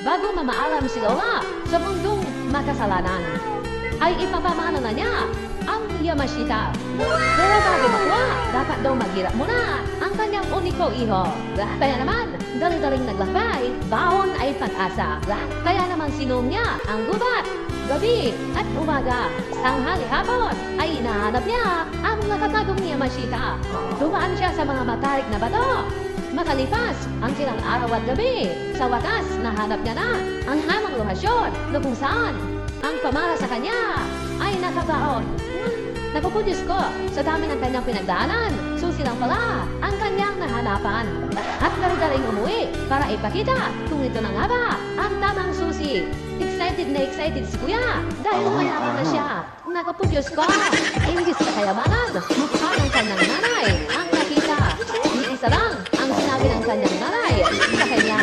bago mamaalam si Lola sa mundong makasalanan, ay ipapamana na niya ang Yamashita. Pero bago makuha, dapat daw maghirap muna ang kanyang uniko iho. Kaya naman, dali-daling naglakbay, baon ay pag-asa. Kaya naman sinong niya ang gubat. Gabi at umaga, tanghali hapon, ay hinahanap niya ang nakatagong Yamashita. Dumaan siya sa mga matarik na bato. Makalipas ang silang araw at gabi, sa wakas nahanap niya na ang hamang lokasyon na kung saan ang pamara sa kanya ay nakabaon. Naku, Diyos ko, sa dami ng kanyang pinagdaanan, susi lang pala ang kanyang nahanapan. At dali-daling umuwi para ipakita kung ito na nga ba ang tamang susi. Excited na excited si Kuya dahil mayaman na siya. Naku, Diyos ko, ingis sa kayamanan, mukha ng kanyang nanay ang nakita. Isa lang ang sinabi ng kanyang nanay sa kanya.